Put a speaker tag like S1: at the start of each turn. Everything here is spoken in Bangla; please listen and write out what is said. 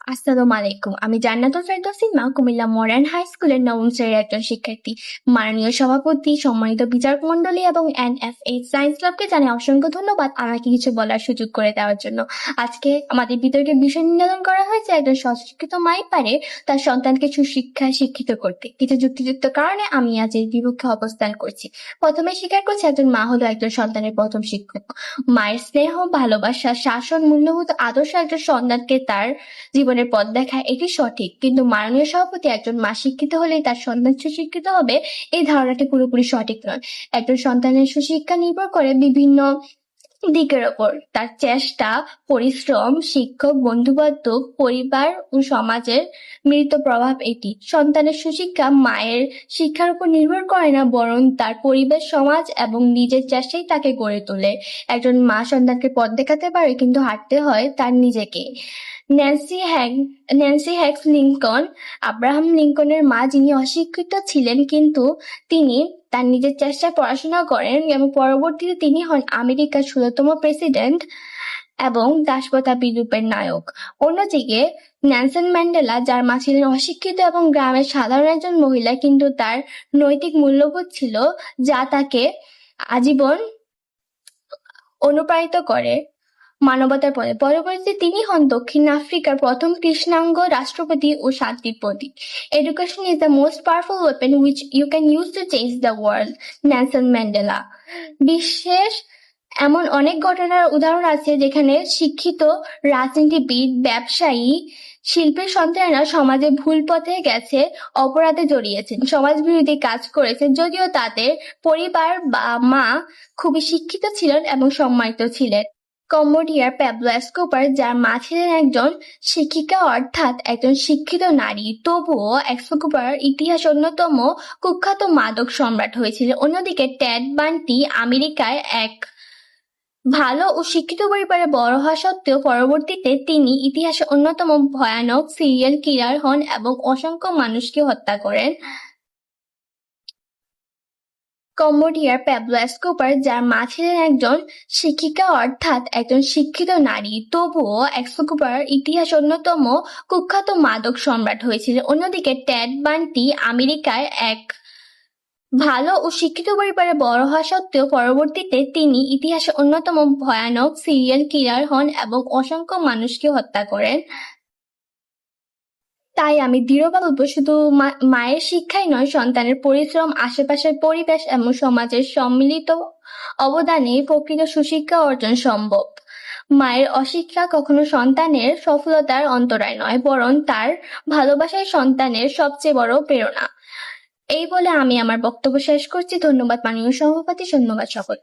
S1: আসসালামু আলাইকুম। আমি জান্নাতুল ফেরদৌস সিলমা, কুমিল্লা মডার্ন হাই স্কুলের নবম শ্রেণীর একজন শিক্ষার্থী। মাননীয় সভাপতি, সম্মানিত বিচারক মণ্ডলী এবং এনএফএইচ সায়েন্স ক্লাবকে জানাই অসংখ্য ধন্যবাদ আমাকে কিছু বলার সুযোগ করে দেওয়ার জন্য। আজকে আমাদের বিতর্কের বিষয় নির্ধারণ করা হয়েছে একজন স্বশিক্ষিত মাই পারে তার সন্তানকে সুশিক্ষায় শিক্ষিত করতে। কিছু যুক্তিযুক্ত কারণে আমি আজ এর বিপক্ষে অবস্থান করছি। প্রথমে স্বীকার করছি, একজন মা হলো একজন সন্তানের প্রথম শিক্ষক। মায়ের স্নেহ, ভালোবাসা, শাসন, মূল্যবোধ, আদর্শ একজন সন্তানকে তার জীবনের পথ দেখায়, এটি সঠিক। কিন্তু মাননীয় সভাপতি, একজন মা শিক্ষিত হলেই তার সন্তান সুশিক্ষিত হবে, এই ধারণাটি পুরোপুরি সঠিক নয়। একজন সন্তানের সুশিক্ষা নির্ভর করে বিভিন্ন দিকের ওপর: তার চেষ্টা, পরিশ্রম, শিক্ষক, বন্ধুবান্ধব, পরিবার ও সমাজের মিলিত প্রভাব। এটি সন্তানের সুশিক্ষা মায়ের শিক্ষার উপর নির্ভর করে না, বরং তার পরিবেশ, সমাজ এবং নিজের চেষ্টাই তাকে গড়ে তোলে। একজন মা সন্তানকে পথ দেখাতে পারে, কিন্তু হাঁটতে হয় তার নিজেকে। ন্যান্সি হ্যাক্স লিঙ্কন, আব্রাহাম লিঙ্কনের মা, যিনি অশিক্ষিত ছিলেন কিন্তু তিনি তার নিজের চেষ্টায় পড়াশোনা করেন এবং পরবর্তীতে তিনি হন আমেরিকার ১৬তম প্রেসিডেন্ট এবং দাসপ্রথা বিলোপের নায়ক। অন্যদিকে নেলসন ম্যান্ডেলা, যার মা ছিলেন অশিক্ষিত এবং গ্রামের সাধারণ একজন মহিলা, কিন্তু তার নৈতিক মূল্যবোধ ছিল যা তাকে আজীবন অনুপ্রাণিত করে মানবতার পথে। পরবর্তীতে তিনি হন দক্ষিণ আফ্রিকার প্রথম কৃষ্ণাঙ্গ রাষ্ট্রপতি ও শান্তির প্রতীক। Education is the most powerful weapon which you can use to change the world, Nelson Mandela. বিশেষ এমন অনেক ঘটনার উদাহরণ আছে যেখানে শিক্ষিত রাজনীতিবিদ, ব্যবসায়ী, শিল্পের সন্তানেরা সমাজে ভুল পথে গেছে, অপরাধে জড়িয়েছেন, সমাজ বিরোধী কাজ করেছেন, যদিও তাদের পরিবার বা মা খুবই শিক্ষিত ছিলেন এবং সম্মানিত ছিলেন। কম্বোডিয়ার প্যাবলো এসকোবার, যার মা ছিলেন একজন শিক্ষিকা অর্থাৎ একজন শিক্ষিত নারী, তবুও এসকোবার ইতিহাস অন্যতম কুখ্যাত মাদক সম্রাট হয়েছিলেন। অন্যদিকে টেড বান্টি আমেরিকায় এক ভালো ও শিক্ষিত পরিবারে বড় হওয়া সত্ত্বেও পরবর্তীতে তিনি ইতিহাসে অন্যতম ভয়ানক সিরিয়াল কিলার হন এবং অসংখ্য মানুষকে হত্যা করেন। কম্বোডিয়ার প্যাবলো এসকোবার, যার মা ছিলেন একজন শিক্ষিকা অর্থাৎ একজন শিক্ষিত নারী, তবুও এসকোবার ইতিহাস অন্যতম কুখ্যাত মাদক সম্রাট হয়েছিলেন। অন্যদিকে টেড বান্টি আমেরিকায় এক ভালো ও শিক্ষিত পরিবারে বড় হওয়া সত্ত্বেও পরবর্তীতে তিনি ইতিহাসে অন্যতম ভয়ানক সিরিয়াল কিলার হন এবং অসংখ্য মানুষকে হত্যা করেন। তাই আমি দৃঢ়ভাবে বলবো, শুধু মায়ের শিক্ষাই নয়, সন্তানের পরিশ্রম, আশেপাশের পরিবেশ এবং সমাজের সম্মিলিত অবদানে প্রকৃত সুশিক্ষা অর্জন সম্ভব। মায়ের অশিক্ষা কখনো সন্তানের সফলতার অন্তরায় নয়, বরং তার ভালোবাসাই সন্তানের সবচেয়ে বড় প্রেরণা। এই বলে আমি আমার বক্তব্য শেষ করছি। ধন্যবাদ মাননীয় সভাপতি, ধন্যবাদ সকল।